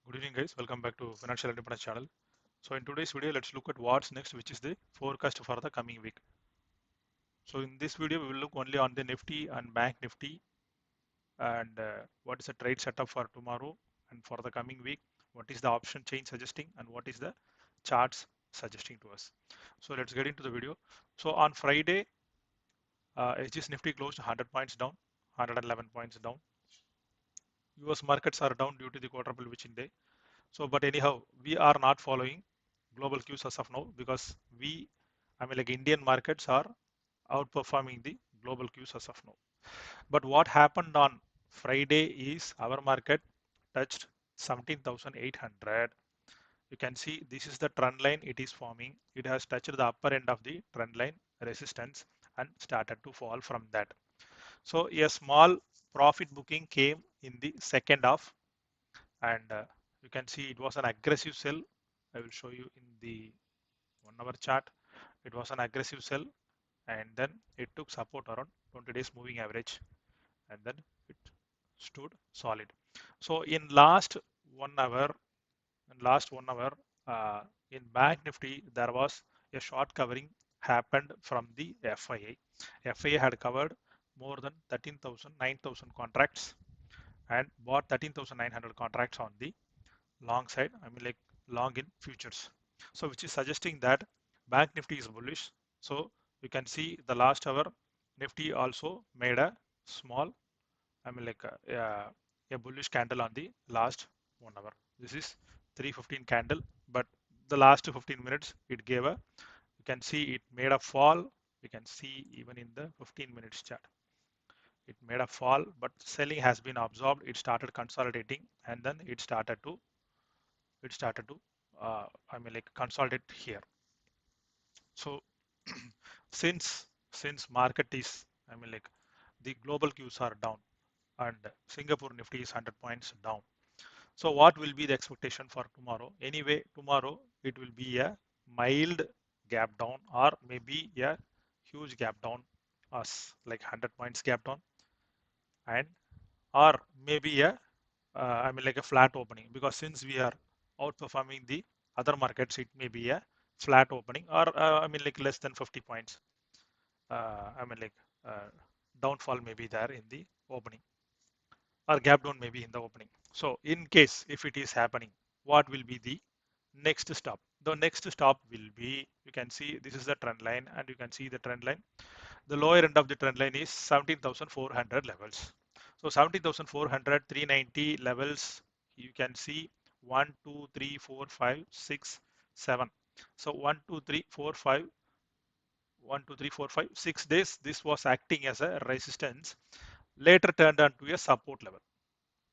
Good evening guys, welcome back to Financial Independence channel. So in today's video, let's look at what's next, which is the forecast for the coming week. So in this video, we will look only on the Nifty and Bank Nifty and what is the trade setup for tomorrow and for the coming week, what is the option chain suggesting and what is the charts suggesting to us. So let's get into the video. So on Friday, SGS Nifty closed 100 points down, 111 points down. US markets are down due to the quadruple witching day. So, but anyhow, we are not following global cues as of now because like Indian markets are outperforming the global cues as of now. But what happened on Friday is our market touched 17,800. You can see this is the trend line it is forming. It has touched the upper end of the trend line resistance and started to fall from that. So a small profit booking came in the second half and you can see it was an aggressive sell. I will show you in the 1 hour chart. It was an aggressive sell and then it took support around 20 days moving average and then it stood solid. So in last 1 hour in Bank Nifty there was a short covering happened from the FIA. FIA had covered more than 13,000 9,000 contracts and bought 13,900 contracts on the long side, like long in futures. So which is suggesting that Bank Nifty is bullish. So you can see the last hour Nifty also made a small, like a bullish candle on the last 1 hour. This is 315 candle, but the last 15 minutes it gave a, you can see it made a fall. You can see even in the 15 minutes chart. It made a fall, but selling has been absorbed. It started consolidating and then it started to like consolidate here. So since market is like the global cues are down and Singapore Nifty is 100 points down. So what will be the expectation for tomorrow? Anyway, tomorrow it will be a mild gap down or maybe a huge gap down as like 100 points gap down and or maybe a like a flat opening, because since we are outperforming the other markets, it may be a flat opening or like less than 50 points. Like uh, downfall may be there in the opening or gap down may be in the opening. So in case if it is happening, what will be the next stop? The next stop will be, you can see this is the trend line and you can see the trend line. The lower end of the trend line is 17,400 levels. So 17,400, 390 levels, you can see 1, 2, 3, 4, 5, 6, 7. So 1, 2, 3, 4, 5, 1, 2, 3, 4, 5, 6 days. This was acting as a resistance, later turned onto a support level.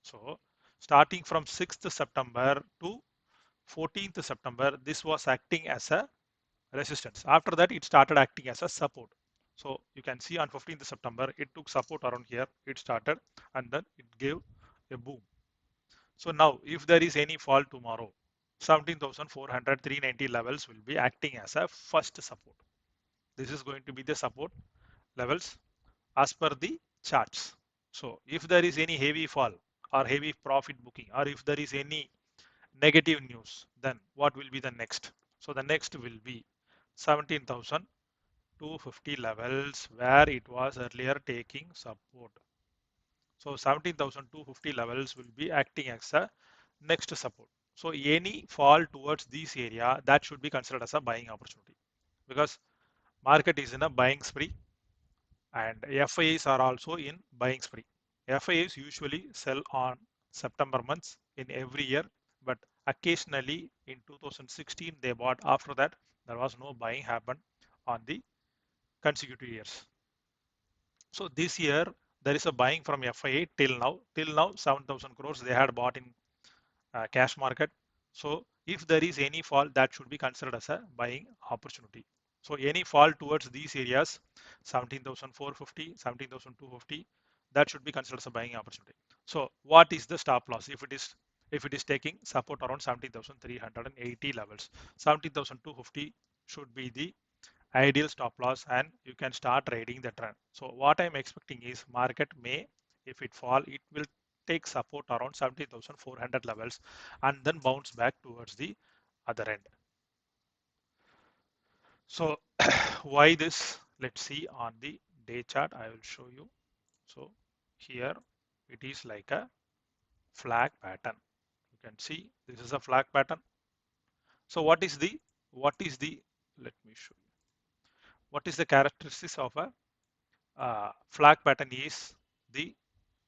So starting from 6th September to 14th September, this was acting as a resistance. After that, it started acting as a support. So you can see on 15th September, it took support around here. It started and then it gave a boom. So now if there is any fall tomorrow, 17,400, 390 levels will be acting as a first support. This is going to be the support levels as per the charts. So if there is any heavy fall or heavy profit booking, or if there is any negative news, then what will be the next? So the next will be 17,250 levels where it was earlier taking support. So 17,250 levels will be acting as a next support. So any fall towards this area, that should be considered as a buying opportunity, because market is in a buying spree and FIAs are also in buying spree. FIAs usually sell on September months in every year, but occasionally in 2016 they bought. After that, there was no buying happened on the consecutive years. So this year there is a buying from FIA till now. Till now, 7,000 crores they had bought in cash market. So if there is any fall, that should be considered as a buying opportunity. So any fall towards these areas, 17,450, 17,250, that should be considered as a buying opportunity. So what is the stop loss if it is taking support around 17,380 levels? 17,250 should be the ideal stop loss and you can start trading the trend. So what I'm expecting is market may, if it fall, it will take support around 70,400 levels and then bounce back towards the other end. So why this? Let's see on the day chart. I will show you. So here it is like a flag pattern. You can see this is a flag pattern. So what is the let me show you. What is the characteristics of a flag pattern is the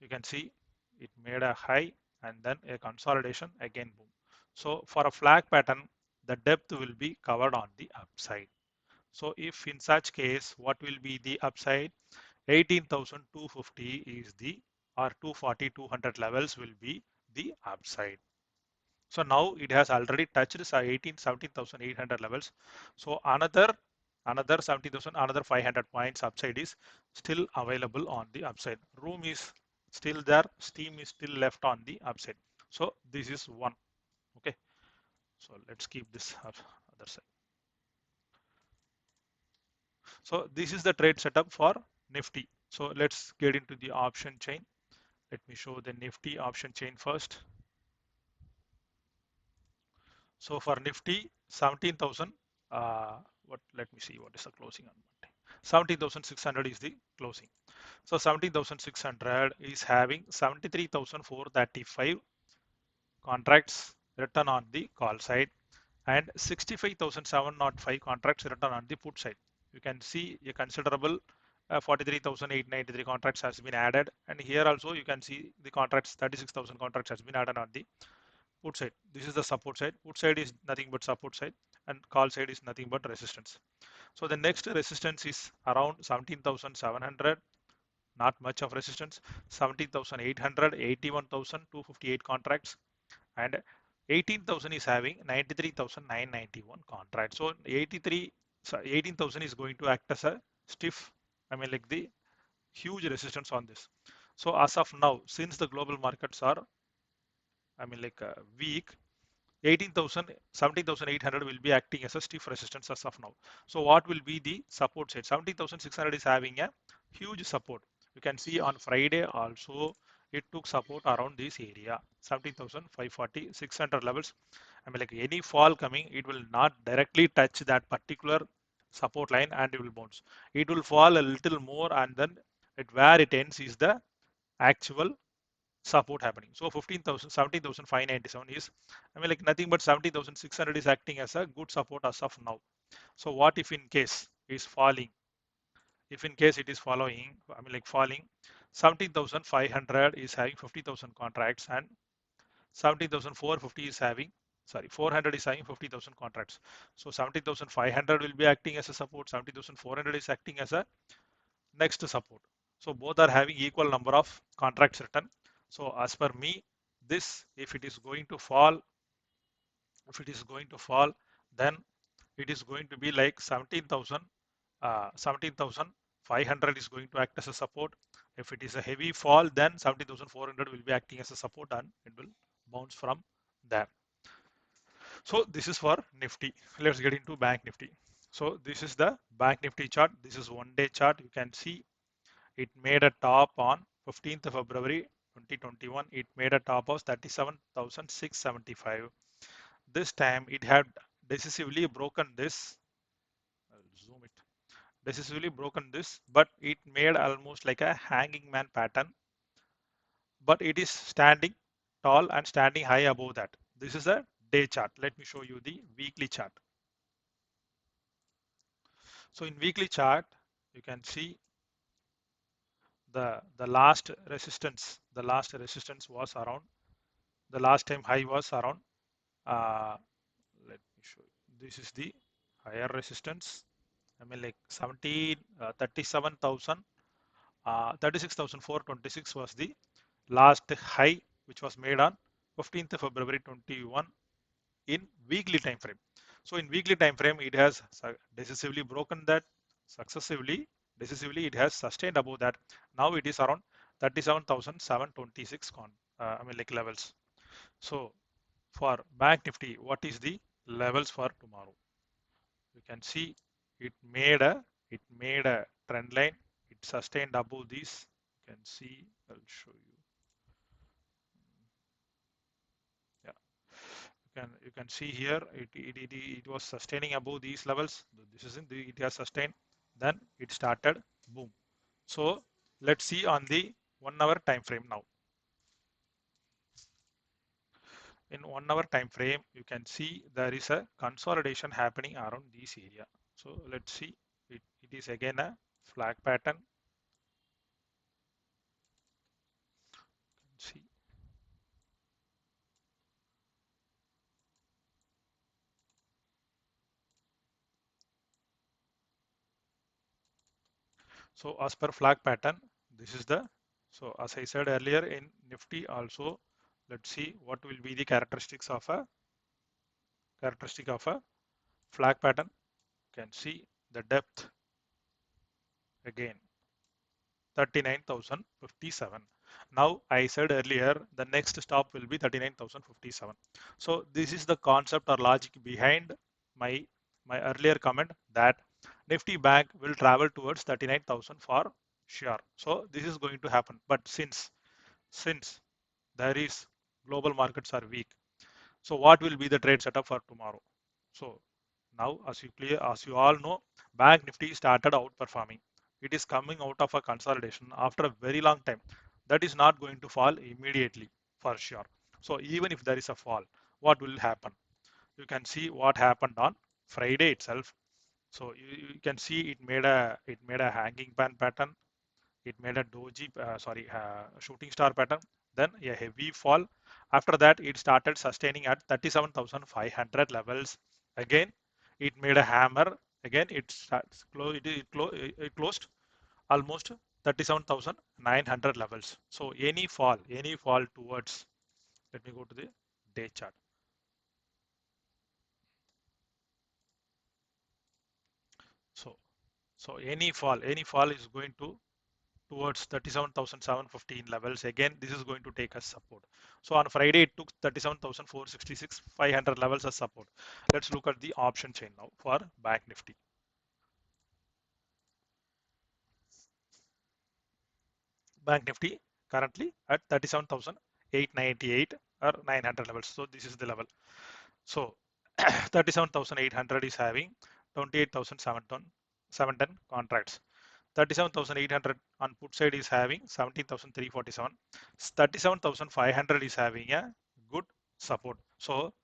you can see it made a high and then a consolidation again boom. So for a flag pattern, the depth will be covered on the upside. So if in such case, what will be the upside? 18,250 is the or 240, 200 levels will be the upside. So now it has already touched 17,800 levels. So another 70,000, another 500 points upside is still available on the upside. Room is still there, steam is still left on the upside. So this is one. Okay. So let's keep this other side. So this is the trade setup for Nifty. So let's get into the option chain. Let me show the Nifty option chain first. So for Nifty, 17,000. Let me see what is the closing on Monday. 17,600 is the closing. So 17,600 is having 73,435 contracts written on the call side and 65,705 contracts written on the put side. You can see a considerable 43,893 contracts has been added, and here also you can see the contracts 36,000 contracts has been added on the put side. This is the support side. Put side is nothing but support side, and call side is nothing but resistance. So the next resistance is around 17,700. Not much of resistance. 17,800, 81,258 contracts, and 18,000 is having 93,991 contracts. So 18,000 is going to act as a stiff, I mean like the huge resistance on this. So as of now, since the global markets are, I mean like weak, 18,000, 17,800 will be acting as a stiff resistance as of now. So what will be the support side? 17,600 is having a huge support. You can see on Friday also it took support around this area, 17,540, 600 levels. I mean like any fall coming, it will not directly touch that particular support line and it will bounce. It will fall a little more and then where it ends is the actual support happening. So 15,000, 17,597 is, I mean like nothing but 17,600 is acting as a good support as of now. So what if in case is falling? If in case it is following, I mean like falling, 17,500 is having 50,000 contracts and 17,450 is having, sorry, 400 is having 50,000 contracts. So 17,500 will be acting as a support, 17,400 is acting as a next support. So both are having equal number of contracts written. So as per me, this if it is going to fall, then it is going to be like 17,000, 17,500 is going to act as a support. If it is a heavy fall, then 17,400 will be acting as a support and it will bounce from there. So this is for Nifty. Let's get into Bank Nifty. So this is the Bank Nifty chart. This is 1-day chart. You can see it made a top on 15th of February 2021. It made a top of 37,675. This time it had decisively broken this. I'll zoom it. Decisively broken this, but it made almost like a hanging man pattern. But it is standing tall and standing high above that. This is a day chart. Let me show you the weekly chart. So in weekly chart, you can see the last resistance. The last resistance was around. The last time high was around. Let me show you. This is the higher resistance. I mean like 37,000. 36,426 was the last high which was made on 15th of February 21 in weekly time frame. So in weekly time frame, it has decisively broken that successively. Decisively, it has sustained above that. Now it is around 37,726 I mean like levels. So for Bank Nifty, what is the levels for tomorrow? You can see it made a trend line. It sustained above this. You can see. I'll show you. You can see here it was sustaining above these levels. This is it has sustained, then it started boom. So let's see on the 1 hour time frame now. In 1 hour time frame, you can see there is a consolidation happening around this area. So let's see, it is again a flag pattern. See, so as per flag pattern, this is the, so as I said earlier in Nifty also, let's see what will be the characteristic of a flag pattern. You can see the depth again 39,057. Now I said earlier the next stop will be 39,057. So this is the concept or logic behind my earlier comment that Nifty Bank will travel towards 39,000 for sure. So this is going to happen. But since there is global markets are weak, so what will be the trade setup for tomorrow? So now, as you all know, Bank Nifty started outperforming. It is coming out of a consolidation after a very long time. That is not going to fall immediately for sure. So even if there is a fall, what will happen? You can see what happened on Friday itself. So you can see it made a hanging pan pattern. It made a doji, shooting star pattern, then a heavy fall. After that, it started sustaining at 37,500 levels. Again, it made a hammer. Again, it closed almost 37,900 levels. So any fall towards, let me go to the day chart. So, so any fall is going to towards 37,715 levels. Again, this is going to take us support. So on Friday, it took 37,466, 500 levels as support. Let's look at the option chain now for Bank Nifty. Bank Nifty currently at 37,898 or 900 levels. So this is the level. So 37,800 is having 28,710 contracts. 37,800 on put side is having 17,347. 37,500 is having a good support. So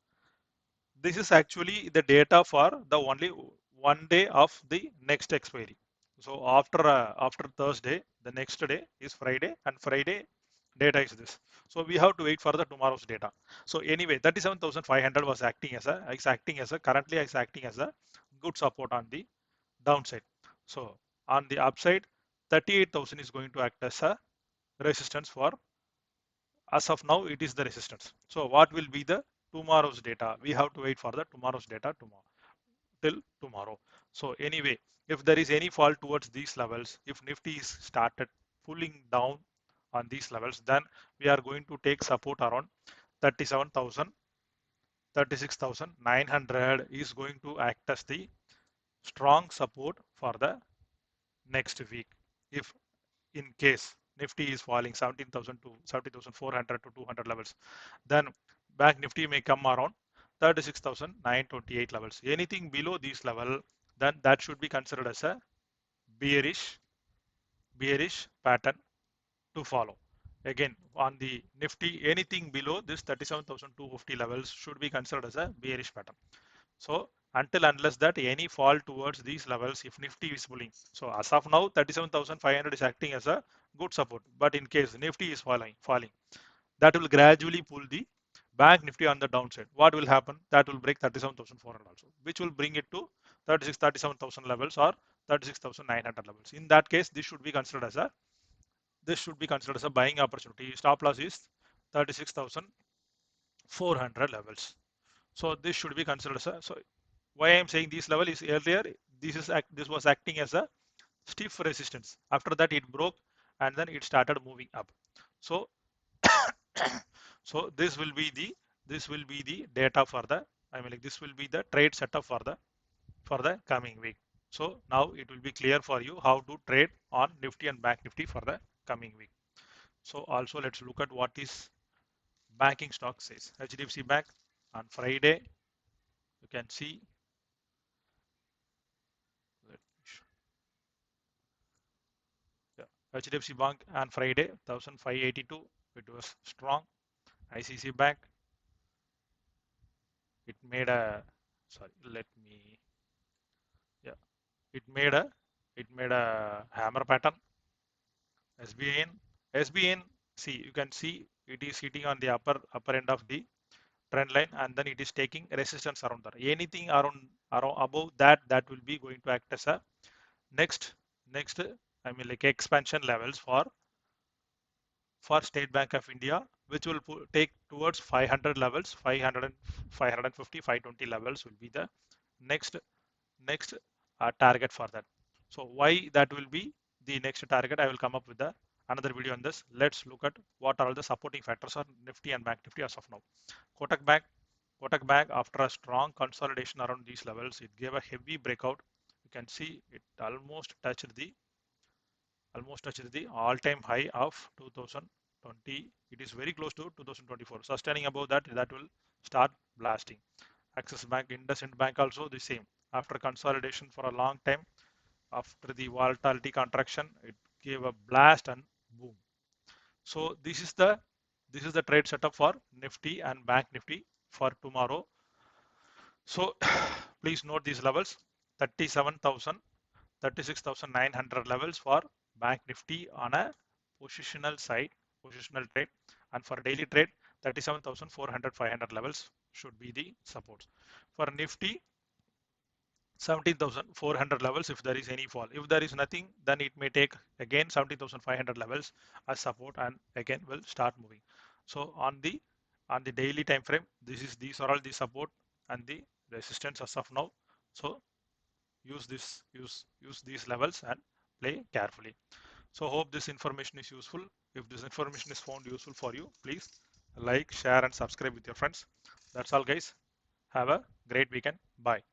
this is actually the data for the only 1 day of the next expiry. So after Thursday, the next day is Friday, and Friday data is this. So we have to wait for the tomorrow's data. So anyway, 37,500 was currently is acting as a good support on the downside. So on the upside, 38,000 is going to act as a resistance for, as of now, it is the resistance. So what will be the tomorrow's data? We have to wait for the tomorrow's data till tomorrow. So anyway, if there is any fall towards these levels, if Nifty is started pulling down on these levels, then we are going to take support around 37,000, 36,900 is going to act as the strong support for the next week. If in case Nifty is falling 17,000 to 17,400 to 200 levels, then Bank Nifty may come around 36,928 levels. Anything below this level, then that should be considered as a bearish pattern to follow. Again, on the Nifty, anything below this 37,250 levels should be considered as a bearish pattern. So until unless that any fall towards these levels, if Nifty is pulling. So as of now, 37,500 is acting as a good support. But in case Nifty is falling, that will gradually pull the Bank Nifty on the downside. What will happen? That will break 37,400 also, which will bring it to 37,000 levels or 36,900 levels. In that case, this should be considered as a buying opportunity. Stop loss is 36,400 levels. So this should be considered as a, so why I am saying this level is earlier, this was acting as a stiff resistance. After that it broke and then it started moving up. So so this will be the data for the, I mean like this will be the trade setup for the coming week. So now it will be clear for you how to trade on Nifty and Bank Nifty for the coming week. So also let's look at what is banking stock says. HDFC Bank On Friday, you can see, let me show, yeah, HDFC Bank on Friday 1582, it was strong. ICC Bank, it made a, sorry, let me, yeah, it made a, hammer pattern. SBN, see, you can see it is hitting on the upper end of the trend line, and then it is taking resistance around there. Anything around above that, that will be going to act as a next next I mean like expansion levels for State Bank of India, which will take towards 500 levels. 500, 550, 520 levels will be the next next target for that. So why that will be the next target, I will come up with the another video on this. Let's look at what are all the supporting factors on Nifty and Bank Nifty as of now. Kotak Bank, after a strong consolidation around these levels, it gave a heavy breakout. You can see it almost touched the all-time high of 2020. It is very close to 2024. Sustaining above that, that will start blasting. Axis Bank, IndusInd Bank also the same. After consolidation for a long time, after the volatility contraction, it gave a blast and boom. So this is the trade setup for Nifty and Bank Nifty for tomorrow. So please note these levels: 37,000, 36,900 levels for Bank Nifty on a positional side, positional trade, and for daily trade, 37,400, 500 levels should be the supports. For Nifty, 17,400 levels if there is any fall. If there is nothing, then it may take again 17,500 levels as support and again will start moving. So on the daily time frame, these are all the support and the resistance as of now. So use these levels and play carefully. So hope this information is useful. If this information is found useful for you, please like, share and subscribe with your friends. That's all guys. Have a great weekend. Bye.